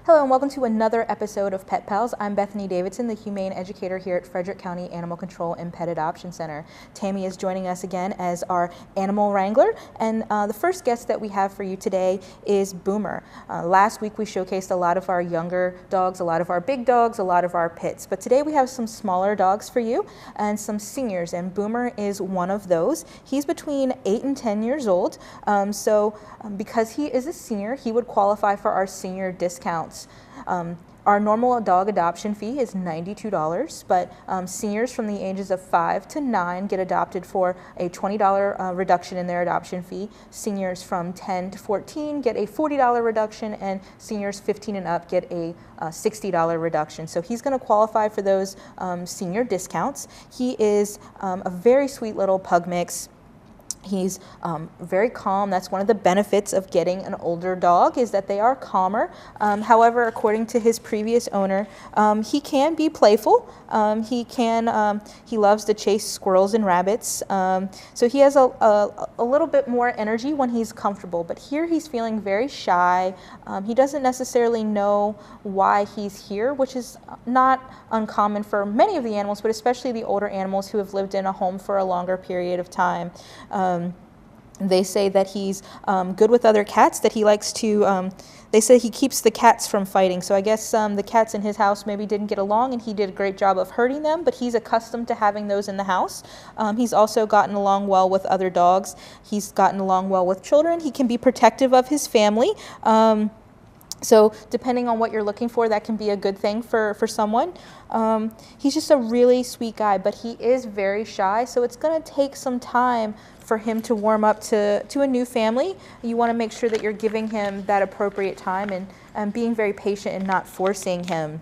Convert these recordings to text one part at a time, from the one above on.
Hello and welcome to another episode of Pet Pals. I'm Bethany Davidson, the Humane Educator here at Frederick County Animal Control and Pet Adoption Center. Tammy is joining us again as our animal wrangler, and the first guest that we have for you today is Boomer. Last week we showcased a lot of our younger dogs, a lot of our big dogs, a lot of our pits, but today we have some smaller dogs for you and some seniors, and Boomer is one of those. He's between 8 and 10 years old, because he is a senior, he would qualify for our senior discounts. Our normal dog adoption fee is $92, but seniors from the ages of 5 to 9 get adopted for a $20 reduction in their adoption fee. Seniors from 10 to 14 get a $40 reduction, and seniors 15 and up get a $60 reduction. So he's going to qualify for those senior discounts. He is a very sweet little pug mix. He's very calm. That's one of the benefits of getting an older dog, is that they are calmer. However, according to his previous owner, he can be playful. He loves to chase squirrels and rabbits. So he has a little bit more energy when he's comfortable. But here he's feeling very shy. He doesn't necessarily know why he's here, which is not uncommon for many of the animals, but especially the older animals who have lived in a home for a longer period of time. They say that he's good with other cats, that he likes to, they say he keeps the cats from fighting. So I guess the cats in his house maybe didn't get along, and he did a great job of herding them, but he's accustomed to having those in the house. He's also gotten along well with other dogs. He's gotten along well with children. He can be protective of his family. So depending on what you're looking for, that can be a good thing for someone. He's just a really sweet guy, but he is very shy, so it's going to take some time for him to warm up to a new family. You want to make sure that you're giving him that appropriate time and being very patient and not forcing him.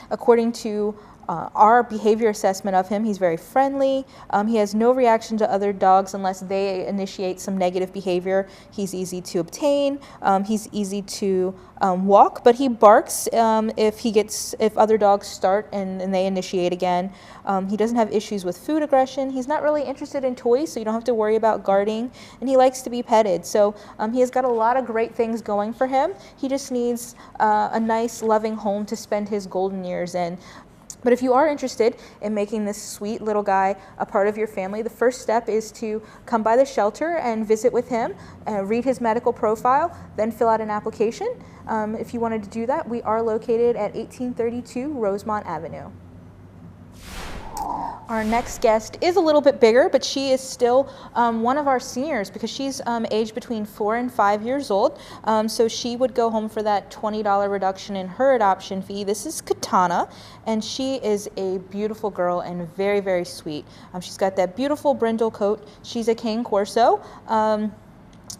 According to our behavior assessment of him, he's very friendly. He has no reaction to other dogs unless they initiate some negative behavior. He's easy to obtain. He's easy to walk, but he barks if other dogs start and they initiate again. He doesn't have issues with food aggression. He's not really interested in toys, so you don't have to worry about guarding, and he likes to be petted. So he has got a lot of great things going for him. He just needs a nice, loving home to spend his golden years in. But if you are interested in making this sweet little guy a part of your family, the first step is to come by the shelter and visit with him, read his medical profile, then fill out an application. If you wanted to do that, we are located at 1832 Rosemont Avenue. Our next guest is a little bit bigger, but she is still one of our seniors because she's aged between 4 and 5 years old. So she would go home for that $20 reduction in her adoption fee. This is Katana, and she is a beautiful girl and very, very sweet. She's got that beautiful brindle coat. She's a cane Corso.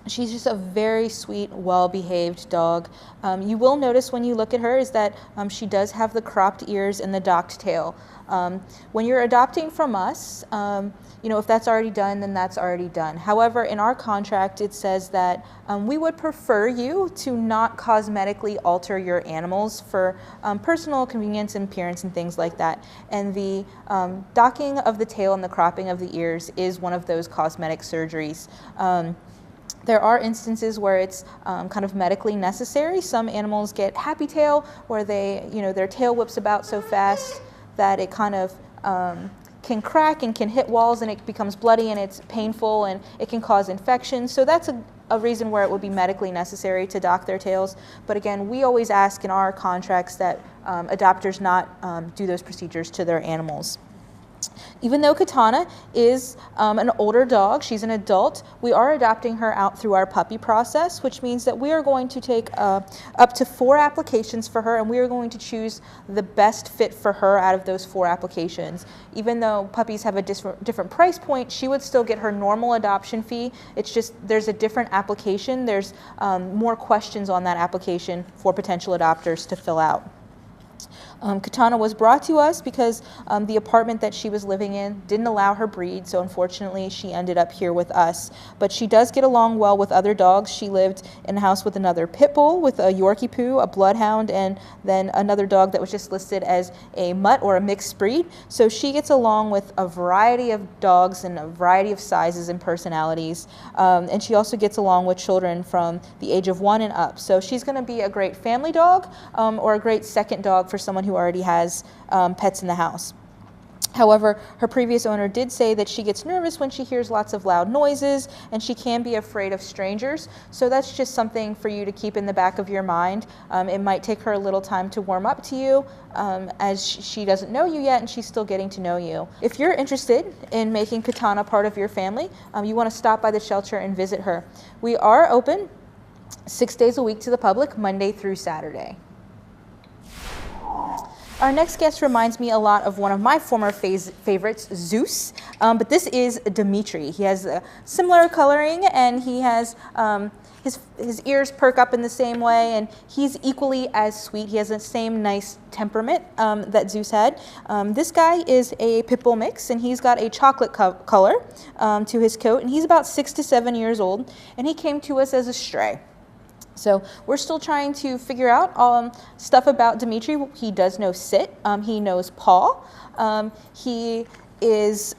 She's just a very sweet, well-behaved dog. You will notice when you look at her is that she does have the cropped ears and the docked tail. When you're adopting from us, if that's already done, then that's already done. However, in our contract, it says that we would prefer you to not cosmetically alter your animals for personal convenience and appearance and things like that. And the docking of the tail and the cropping of the ears is one of those cosmetic surgeries. There are instances where it's kind of medically necessary. Some animals get happy tail, where their tail whips about so fast that it kind of can crack and can hit walls, and it becomes bloody and it's painful and it can cause infection. So that's a reason where it would be medically necessary to dock their tails. But again, we always ask in our contracts that adopters not do those procedures to their animals. Even though Katana is an older dog, she's an adult, we are adopting her out through our puppy process, which means that we are going to take up to 4 applications for her, and we are going to choose the best fit for her out of those 4 applications. Even though puppies have a different price point, she would still get her normal adoption fee. It's just there's a different application. There's more questions on that application for potential adopters to fill out. Katana was brought to us because the apartment that she was living in didn't allow her breed, so unfortunately she ended up here with us. But she does get along well with other dogs. She lived in a house with another pit bull, with a Yorkie Poo, a bloodhound, and then another dog that was just listed as a mutt or a mixed breed. So she gets along with a variety of dogs and a variety of sizes and personalities. And she also gets along with children from the age of 1 and up. So she's going to be a great family dog or a great second dog for someone who already has pets in the house. However, her previous owner did say that she gets nervous when she hears lots of loud noises, and she can be afraid of strangers. So that's just something for you to keep in the back of your mind. It might take her a little time to warm up to you, as she doesn't know you yet and she's still getting to know you. If you're interested in making Katana part of your family, you want to stop by the shelter and visit her. We are open 6 days a week to the public, Monday through Saturday. Our next guest reminds me a lot of one of my former favorites, Zeus, but this is Dimitri. He has a similar coloring, and he has his ears perk up in the same way, and he's equally as sweet. He has the same nice temperament that Zeus had. This guy is a pit bull mix, and he's got a chocolate color to his coat, and he's about 6 to 7 years old, and he came to us as a stray. So we're still trying to figure out stuff about Dimitri. He does know sit. He knows paw. He is,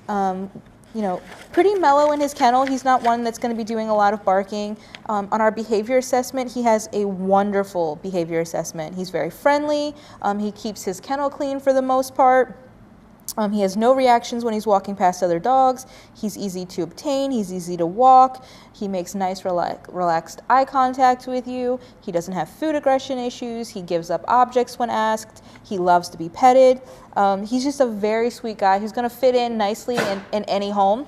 pretty mellow in his kennel. He's not one that's going to be doing a lot of barking. On our behavior assessment, he has a wonderful behavior assessment. He's very friendly. He keeps his kennel clean for the most part. He has no reactions when he's walking past other dogs. He's easy to obtain. He's easy to walk. He makes nice, relaxed eye contact with you. He doesn't have food aggression issues. He gives up objects when asked. He loves to be petted. He's just a very sweet guy who's going to fit in nicely in any home.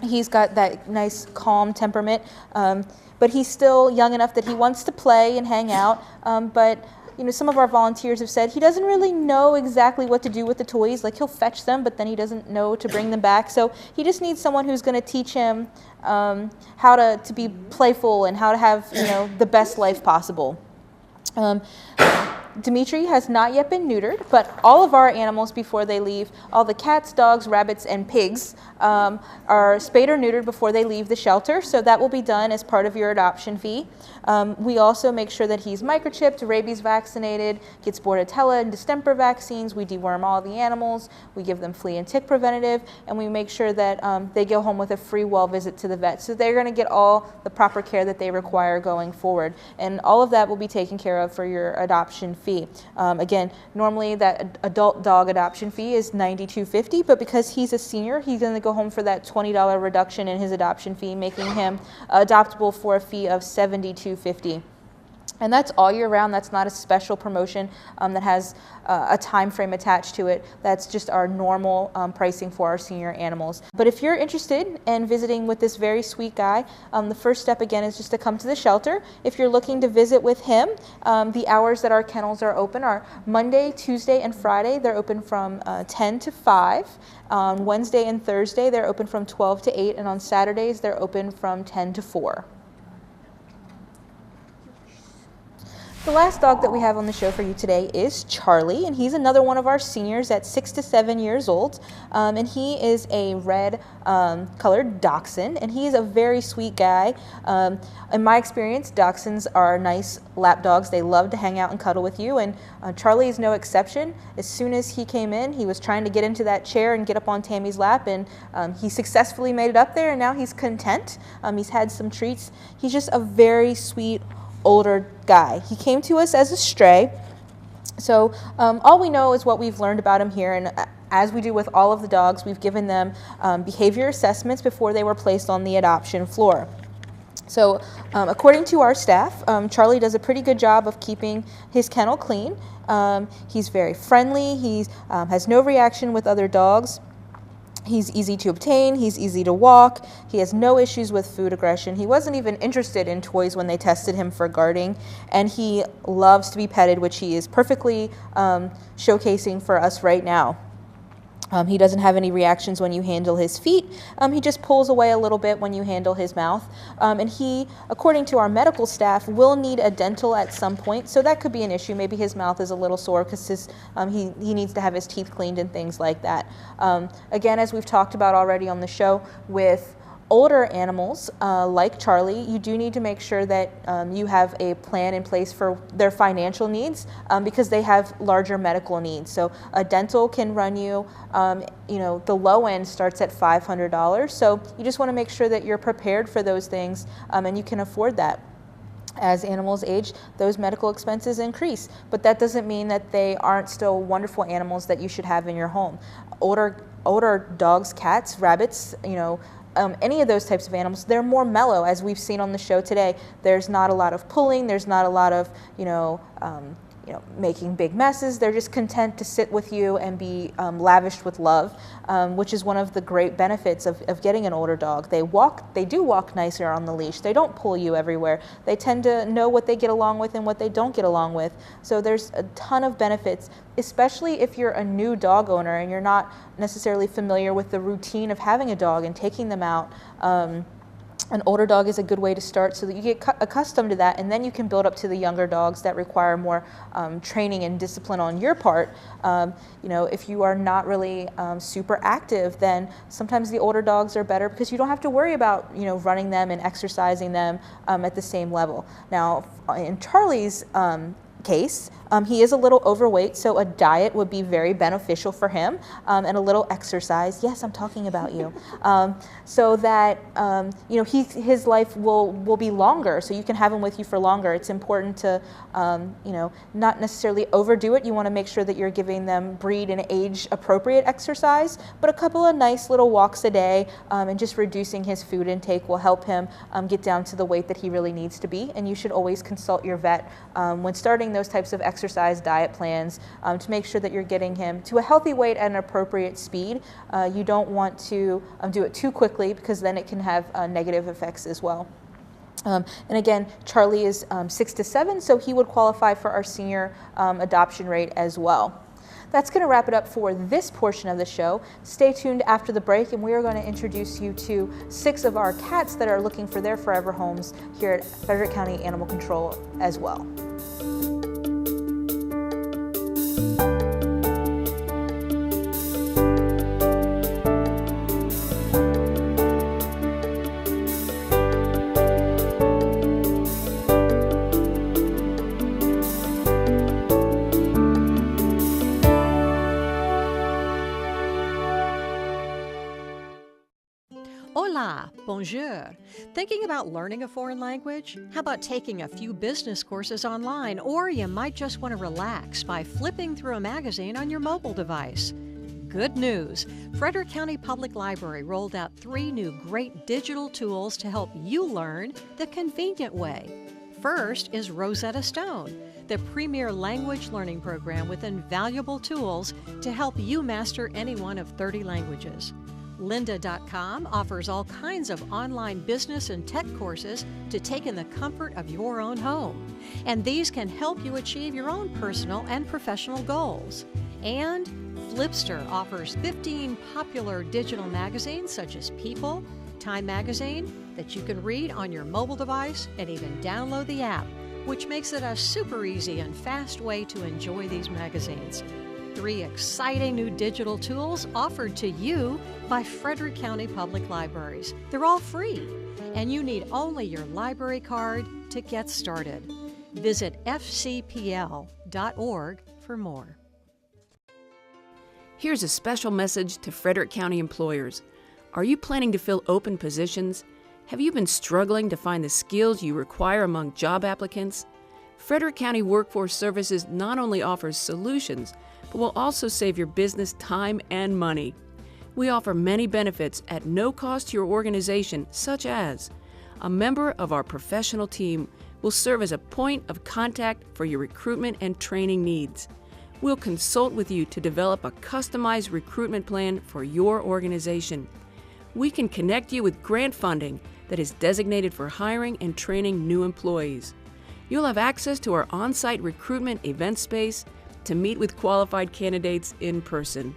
He's got that nice, calm temperament, but he's still young enough that he wants to play and hang out. But some of our volunteers have said he doesn't really know exactly what to do with the toys. Like, he'll fetch them, but then he doesn't know to bring them back. So he just needs someone who's going to teach him how to be playful and how to have the best life possible. Dimitri has not yet been neutered, but all of our animals before they leave, all the cats, dogs, rabbits, and pigs are spayed or neutered before they leave the shelter, so that will be done as part of your adoption fee. We also make sure that he's microchipped, rabies vaccinated, gets Bordetella and distemper vaccines. We deworm all the animals. We give them flea and tick preventative, and we make sure that they go home with a free well visit to the vet. So they're going to get all the proper care that they require going forward, and all of that will be taken care of for your adoption fee. Again, normally that adult dog adoption fee is $92.50, but because he's a senior, he's going to go home for that $20 reduction in his adoption fee, making him adoptable for a fee of $72.50. And that's all year round. That's not a special promotion that has a time frame attached to it. That's just our normal pricing for our senior animals. But if you're interested in visiting with this very sweet guy, the first step again is just to come to the shelter. If you're looking to visit with him, the hours that our kennels are open are Monday, Tuesday, and Friday. They're open from 10 to 5. On Wednesday and Thursday, they're open from 12 to 8. And on Saturdays, they're open from 10 to 4. The last dog that we have on the show for you today is Charlie, and he's another one of our seniors at 6 to 7 years old, and he is a red colored dachshund, and he's a very sweet guy. In my experience, dachshunds are nice lap dogs. They love to hang out and cuddle with you, and Charlie is no exception. As soon as he came in, he was trying to get into that chair and get up on Tammy's lap, and he successfully made it up there, and now he's content. He's had some treats. He's just a very sweet older guy. He came to us as a stray, so all we know is what we've learned about him here, and as we do with all of the dogs, we've given them behavior assessments before they were placed on the adoption floor. So according to our staff, Charlie does a pretty good job of keeping his kennel clean. He's very friendly. He has no reaction with other dogs. He's easy to obtain, he's easy to walk, he has no issues with food aggression. He wasn't even interested in toys when they tested him for guarding, and he loves to be petted, which he is perfectly showcasing for us right now. He doesn't have any reactions when you handle his feet. He just pulls away a little bit when you handle his mouth. And he, according to our medical staff, will need a dental at some point. So that could be an issue. Maybe his mouth is a little sore because he needs to have his teeth cleaned and things like that. Again, as we've talked about already on the show, with older animals like Charlie, you do need to make sure that you have a plan in place for their financial needs because they have larger medical needs. So a dental can run you, the low end starts at $500. So you just want to make sure that you're prepared for those things and you can afford that. As animals age, those medical expenses increase, but that doesn't mean that they aren't still wonderful animals that you should have in your home. Older dogs, cats, rabbits, any of those types of animals, they're more mellow, as we've seen on the show today. There's not a lot of pulling. There's not a lot of, making big messes. They're just content to sit with you and be lavished with love, which is one of the great benefits of getting an older dog. They do walk nicer on the leash. They don't pull you everywhere. They tend to know what they get along with and what they don't get along with. So there's a ton of benefits, especially if you're a new dog owner and you're not necessarily familiar with the routine of having a dog and taking them out. An older dog is a good way to start so that you get accustomed to that, and then you can build up to the younger dogs that require more training and discipline on your part. If you are not really super active, then sometimes the older dogs are better because you don't have to worry about running them and exercising them at the same level. Now, in Charlie's case, he is a little overweight, so a diet would be very beneficial for him, and a little exercise. Yes, I'm talking about you. So that his life will be longer, so you can have him with you for longer. It's important to not necessarily overdo it. You want to make sure that you're giving them breed and age appropriate exercise, but a couple of nice little walks a day and just reducing his food intake will help him get down to the weight that he really needs to be. And you should always consult your vet when starting those types of exercise diet plans to make sure that you're getting him to a healthy weight at an appropriate speed. You don't want to do it too quickly because then it can have negative effects as well. And again, Charlie is 6 to 7, so he would qualify for our senior adoption rate as well. That's going to wrap it up for this portion of the show. Stay tuned after the break, and we are going to introduce you to 6 of our cats that are looking for their forever homes here at Frederick County Animal Control as well. Hola, bonjour. Thinking about learning a foreign language? How about taking a few business courses online? Or you might just want to relax by flipping through a magazine on your mobile device. Good news! Frederick County Public Library rolled out 3 new great digital tools to help you learn the convenient way. First is Rosetta Stone, the premier language learning program with invaluable tools to help you master any one of 30 languages. Lynda.com offers all kinds of online business and tech courses to take in the comfort of your own home. And these can help you achieve your own personal and professional goals. And Flipster offers 15 popular digital magazines such as People, Time Magazine, that you can read on your mobile device and even download the app, which makes it a super easy and fast way to enjoy these magazines. 3 exciting new digital tools offered to you by Frederick County Public Libraries. They're all free, and you need only your library card to get started. Visit fcpl.org for more. Here's a special message to Frederick County employers. Are you planning to fill open positions? Have you been struggling to find the skills you require among job applicants? Frederick County Workforce Services not only offers solutions, but will also save your business time and money. We offer many benefits at no cost to your organization, such as a member of our professional team will serve as a point of contact for your recruitment and training needs. We'll consult with you to develop a customized recruitment plan for your organization. We can connect you with grant funding that is designated for hiring and training new employees. You'll have access to our on-site recruitment event space to meet with qualified candidates in person.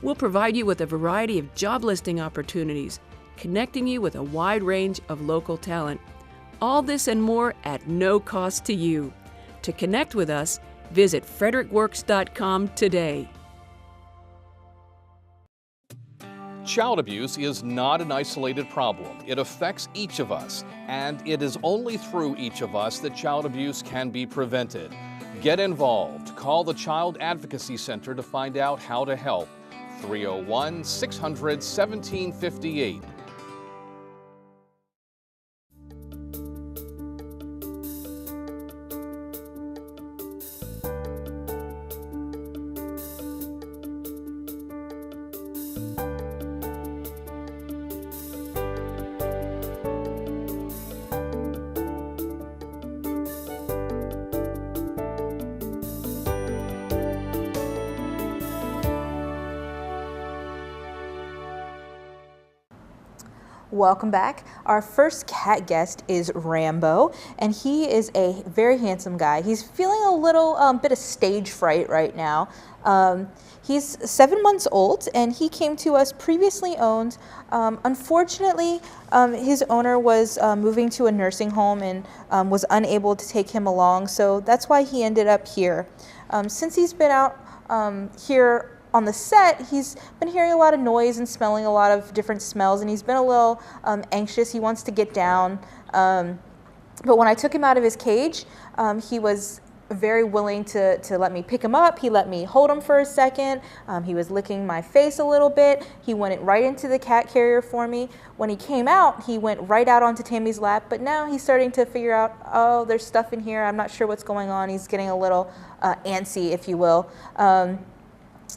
We'll provide you with a variety of job listing opportunities, connecting you with a wide range of local talent. All this and more at no cost to you. To connect with us, visit frederickworks.com today. Child abuse is not an isolated problem. It affects each of us, and it is only through each of us that child abuse can be prevented. Get involved. Call the Child Advocacy Center to find out how to help. 301-600-1758. Welcome back. Our first cat guest is Rambo, and he is a very handsome guy. He's feeling a little bit of stage fright right now. He's 7 months old, and he came to us previously owned. Unfortunately, his owner was moving to a nursing home and was unable to take him along, so that's why he ended up here. Since he's been out here on the set, he's been hearing a lot of noise and smelling a lot of different smells, and he's been a little anxious. He wants to get down. But when I took him out of his cage, he was very willing to let me pick him up. He let me hold him for a second. He was licking my face a little bit. He went right into the cat carrier for me. When he came out, he went right out onto Tammy's lap, but now he's starting to figure out, oh, there's stuff in here. I'm not sure what's going on. He's getting a little antsy, if you will.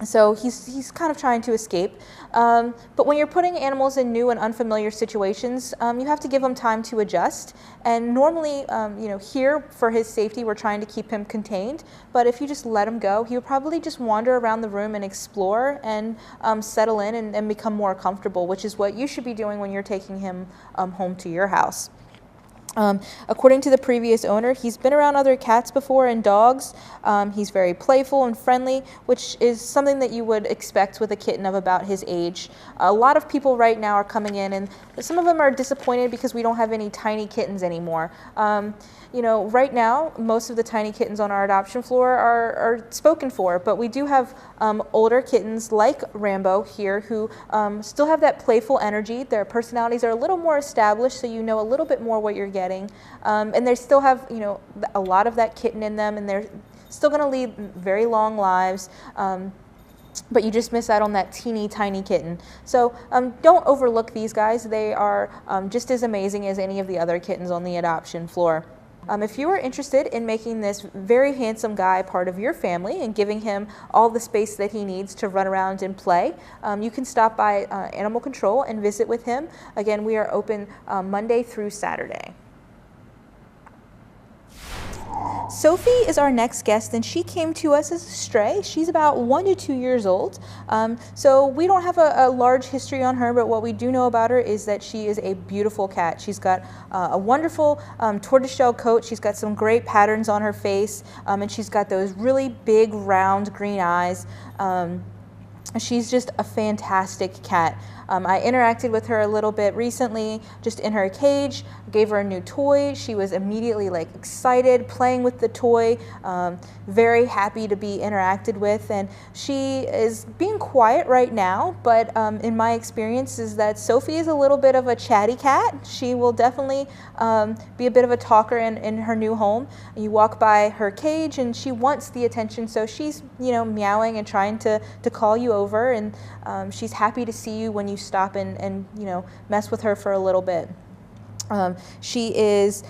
So he's kind of trying to escape. But when you're putting animals in new and unfamiliar situations, you have to give them time to adjust. And normally, here for his safety, we're trying to keep him contained. But if you just let him go, he would probably just wander around the room and explore and settle in and become more comfortable, which is what you should be doing when you're taking him home to your house. According to the previous owner, he's been around other cats before and dogs. He's very playful and friendly, which is something that you would expect with a kitten of about his age. A lot of people right now are coming in, and some of them are disappointed because we don't have any tiny kittens anymore. Right now, most of the tiny kittens on our adoption floor are spoken for, but we do have older kittens like Rambo here who still have that playful energy. Their personalities are a little more established, so you know a little bit more what you're getting. And they still have, a lot of that kitten in them, and they're still going to lead very long lives. But you just miss out on that teeny tiny kitten. So don't overlook these guys. They are just as amazing as any of the other kittens on the adoption floor. If you are interested in making this very handsome guy part of your family and giving him all the space that he needs to run around and play, you can stop by Animal Control and visit with him. Again, we are open Monday through Saturday. Sophie is our next guest, and she came to us as a stray. She's about 1 to 2 years old, so we don't have a large history on her, but what we do know about her is that she is a beautiful cat. She's got a wonderful tortoiseshell coat. She's got some great patterns on her face, and she's got those really big, round green eyes. She's just a fantastic cat. I interacted with her a little bit recently, just in her cage, gave her a new toy. She was immediately excited, playing with the toy, very happy to be interacted with. And she is being quiet right now, but in my experience is that Sophie is a little bit of a chatty cat. She will definitely be a bit of a talker in her new home. You walk by her cage and she wants the attention, so she's meowing and trying to call you over, and she's happy to see you when you stop and mess with her for a little bit. She is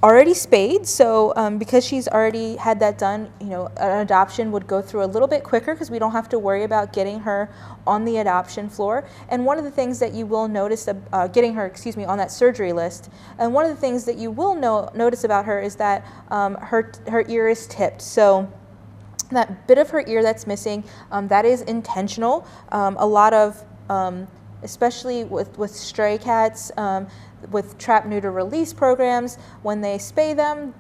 already spayed, so because she's already had that done, an adoption would go through a little bit quicker because we don't have to worry about getting her on the adoption floor. And one of the things that you will notice, getting her, on that surgery list, and one of the things that you will notice about her is that her ear is tipped. So that bit of her ear that's missing, that is intentional. A lot of especially with stray cats, with trap, neuter, release programs. When they spay them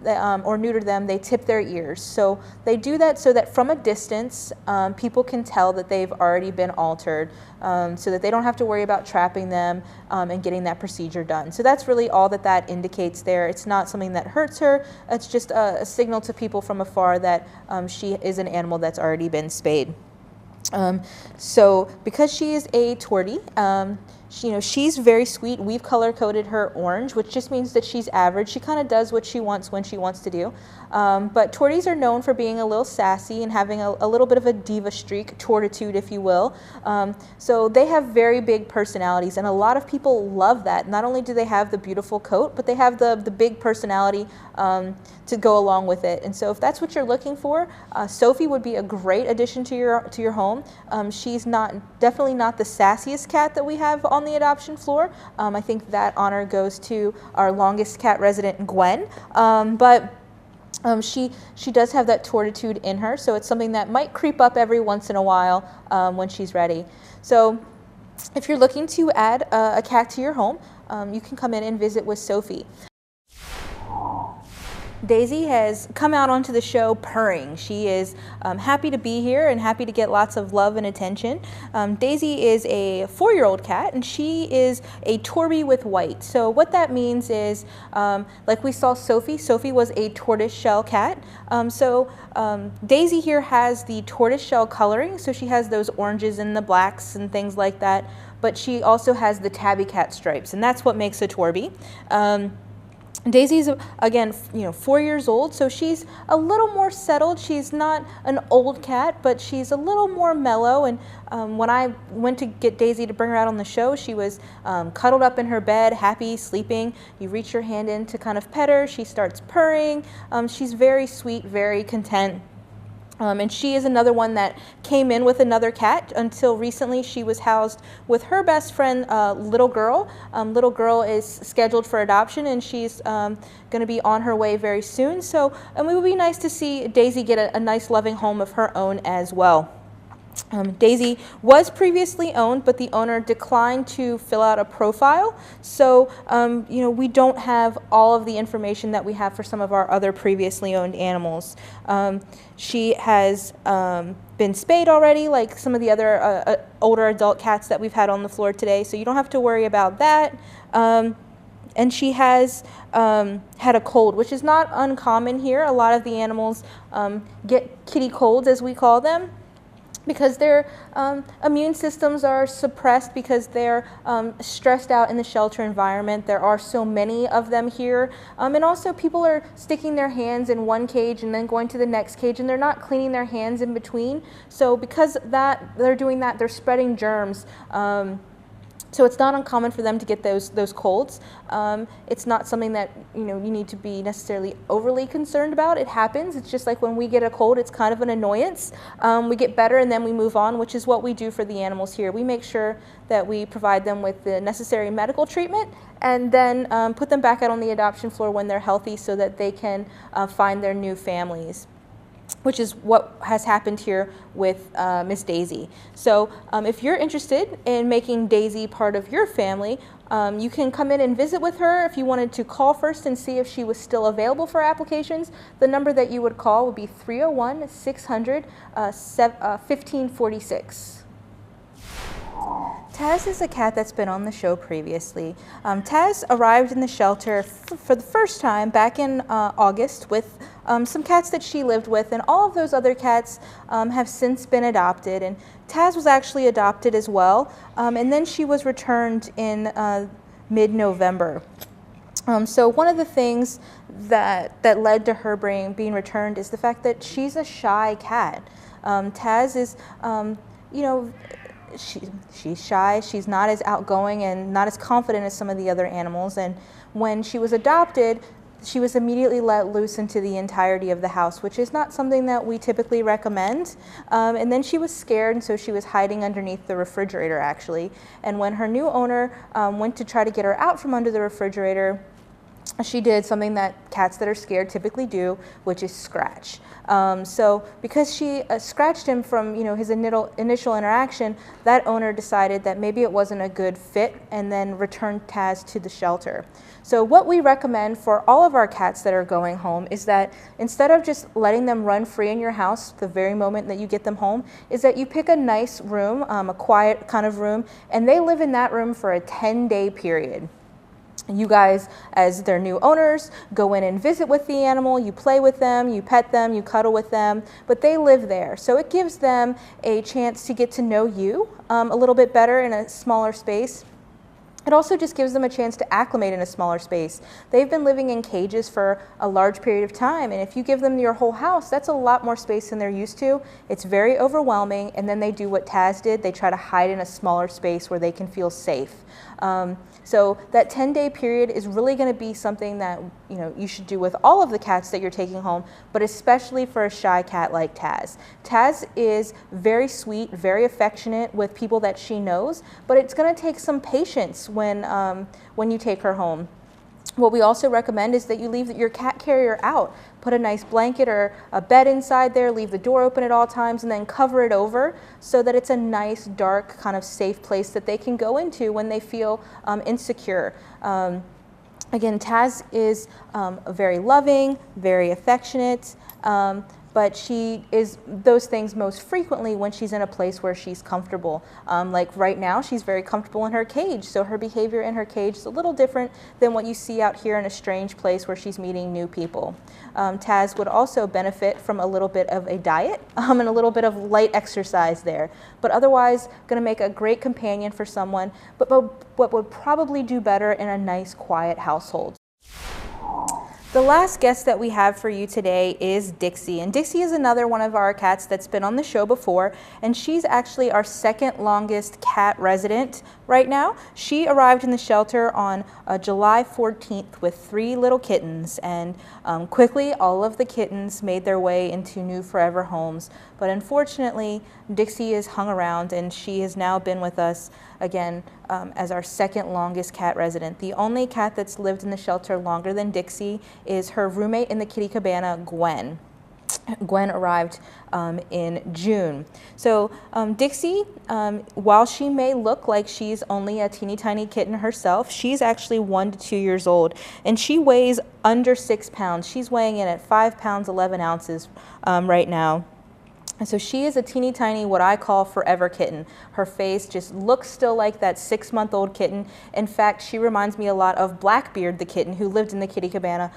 or neuter them, they tip their ears. So they do that so that from a distance, people can tell that they've already been altered, so that they don't have to worry about trapping them and getting that procedure done. So that's really all that that indicates there. It's not something that hurts her. It's just a signal to people from afar that she is an animal that's already been spayed. So because she is a tortie, she's very sweet. We've color coded her orange, which just means that she's average. She kind of does what she wants when she wants to do. But torties are known for being a little sassy and having a little bit of a diva streak, tortitude, if you will. So they have very big personalities, and a lot of people love that. Not only do they have the beautiful coat, but they have the big personality to go along with it. And so if that's what you're looking for, Sophie would be a great addition to your home. She's definitely not the sassiest cat that we have on the adoption floor. I think that honor goes to our longest cat resident, Gwen. But she does have that tortitude in her, so it's something that might creep up every once in a while when she's ready. So if you're looking to add a cat to your home, you can come in and visit with Sophie. Daisy has come out onto the show purring. She is happy to be here and happy to get lots of love and attention. Daisy is a 4-year-old cat, and she is a Torby with white. So what that means is, like we saw Sophie was a tortoiseshell cat. Daisy here has the tortoiseshell coloring, so she has those oranges and the blacks and things like that, but she also has the tabby cat stripes, and that's what makes a Torby. Daisy's, again, 4 years old, so she's a little more settled. She's not an old cat, but she's a little more mellow. And when I went to get Daisy to bring her out on the show, she was cuddled up in her bed, happy, sleeping. You reach your hand in to kind of pet her. She starts purring. She's very sweet, very content. And she is another one that came in with another cat. Until recently, she was housed with her best friend, Little Girl. Little Girl is scheduled for adoption, and she's going to be on her way very soon. So, it would be nice to see Daisy get a nice, loving home of her own as well. Daisy was previously owned, but the owner declined to fill out a profile. So, we don't have all of the information that we have for some of our other previously owned animals. She has been spayed already, like some of the other older adult cats that we've had on the floor today, so you don't have to worry about that. And she has had a cold, which is not uncommon here. A lot of the animals get kitty colds, as we call them, because their immune systems are suppressed because they're stressed out in the shelter environment. There are so many of them here. And also people are sticking their hands in one cage and then going to the next cage, and they're not cleaning their hands in between. So because they're doing that, they're spreading germs. So it's not uncommon for them to get those colds. It's not something that you need to be necessarily overly concerned about. It happens. It's just like when we get a cold, it's kind of an annoyance. We get better and then we move on, which is what we do for the animals here. We make sure that we provide them with the necessary medical treatment and then put them back out on the adoption floor when they're healthy so that they can find their new families, which is what has happened here with Miss Daisy. So if you're interested in making Daisy part of your family, you can come in and visit with her. If you wanted to call first and see if she was still available for applications, the number that you would call would be 301-600-1546. Taz is a cat that's been on the show previously. Taz arrived in the shelter for the first time back in August with some cats that she lived with, and all of those other cats have since been adopted, and Taz was actually adopted as well, and then she was returned in mid-November. So one of the things that led to her being returned is the fact that she's a shy cat. Taz is, she's shy, she's not as outgoing and not as confident as some of the other animals, and when she was adopted, she was immediately let loose into the entirety of the house, which is not something that we typically recommend. And then she was scared, and so she was hiding underneath the refrigerator, actually. And when her new owner went to try to get her out from under the refrigerator, she did something that cats that are scared typically do, which is scratch. So because she scratched him from his initial interaction, that owner decided that maybe it wasn't a good fit and then returned Taz to the shelter. So what we recommend for all of our cats that are going home is that instead of just letting them run free in your house the very moment that you get them home, is that you pick a nice room, a quiet kind of room, and they live in that room for a 10-day period. You guys, as their new owners, go in and visit with the animal, you play with them, you pet them, you cuddle with them, but they live there. So it gives them a chance to get to know you a little bit better in a smaller space. It also just gives them a chance to acclimate in a smaller space. They've been living in cages for a large period of time, and if you give them your whole house, that's a lot more space than they're used to. It's very overwhelming, and then they do what Taz did. They try to hide in a smaller space where they can feel safe. So that 10-day period is really going to be something that you should do with all of the cats that you're taking home, but especially for a shy cat like Taz. Taz is very sweet, very affectionate with people that she knows, but it's going to take some patience when you take her home. What we also recommend is that you leave your cat carrier out. Put a nice blanket or a bed inside there, leave the door open at all times, and then cover it over so that it's a nice, dark, kind of safe place that they can go into when they feel insecure. Again, Taz is very loving, very affectionate, but she is those things most frequently when she's in a place where she's comfortable. Like right now, she's very comfortable in her cage, so her behavior in her cage is a little different than what you see out here in a strange place where she's meeting new people. Taz would also benefit from a little bit of a diet and a little bit of light exercise there, but otherwise going to make a great companion for someone, but what would probably do better in a nice, quiet household. The last guest that we have for you today is Dixie, and Dixie is another one of our cats that's been on the show before, and she's actually our second longest cat resident right now. She arrived in the shelter on July 14th with 3 little kittens, and quickly all of the kittens made their way into new forever homes, but unfortunately Dixie is hung around, and she has now been with us again as our second longest cat resident. The only cat that's lived in the shelter longer than Dixie is her roommate in the kitty cabana, Gwen. Gwen arrived in June. So Dixie, while she may look like she's only a teeny tiny kitten herself, she's actually 1 to 2 years old, and she weighs under 6 pounds. She's weighing in at 5 pounds 11 ounces right now. And so she is a teeny tiny, what I call forever kitten. Her face just looks still like that 6-month-old kitten. In fact, she reminds me a lot of Blackbeard the kitten who lived in the kitty cabana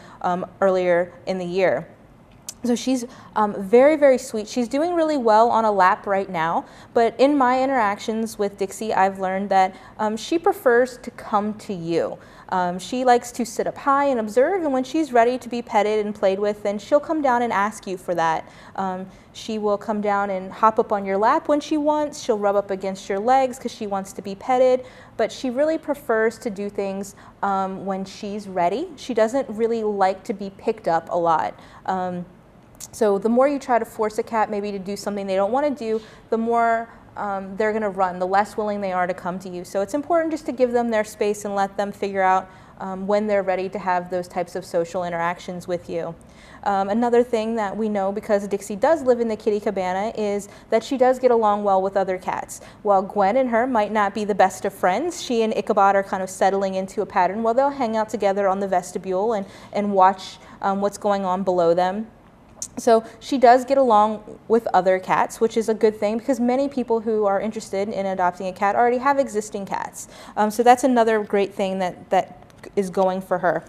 earlier in the year. So she's very, very sweet. She's doing really well on a lap right now, but in my interactions with Dixie, I've learned that she prefers to come to you. She likes to sit up high and observe, and when she's ready to be petted and played with, then she'll come down and ask you for that. She will come down and hop up on your lap when she wants. She'll rub up against your legs because she wants to be petted, but she really prefers to do things when she's ready. She doesn't really like to be picked up a lot. So the more you try to force a cat maybe to do something they don't want to do, the more they're going to run, the less willing they are to come to you. So it's important just to give them their space and let them figure out when they're ready to have those types of social interactions with you. Another thing that we know, because Dixie does live in the kitty cabana, is that she does get along well with other cats. While Gwen and her might not be the best of friends, she and Ichabod are kind of settling into a pattern where they'll hang out together on the vestibule and watch what's going on below them. So she does get along with other cats, which is a good thing because many people who are interested in adopting a cat already have existing cats. So that's another great thing that is going for her.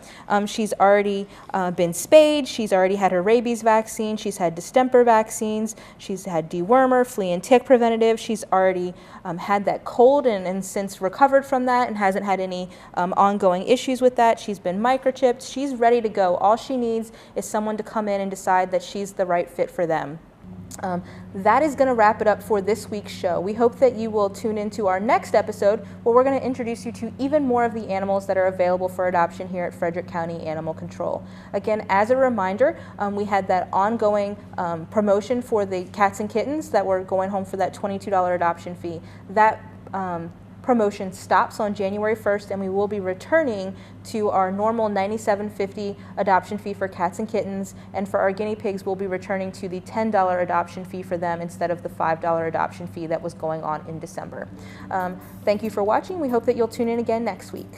She's already been spayed, she's already had her rabies vaccine, she's had distemper vaccines, she's had dewormer, flea and tick preventative, she's already had that cold and since recovered from that and hasn't had any ongoing issues with that. She's been microchipped, she's ready to go. All she needs is someone to come in and decide that she's the right fit for them. That is going to wrap it up for this week's show. We hope that you will tune into our next episode where we're going to introduce you to even more of the animals that are available for adoption here at Frederick County Animal Control. Again, as a reminder, we had that ongoing promotion for the cats and kittens that were going home for that $22 adoption fee. That promotion stops on January 1st, and we will be returning to our normal $97.50 adoption fee for cats and kittens, and for our guinea pigs, we'll be returning to the $10 adoption fee for them instead of the $5 adoption fee that was going on in December. Thank you for watching. We hope that you'll tune in again next week.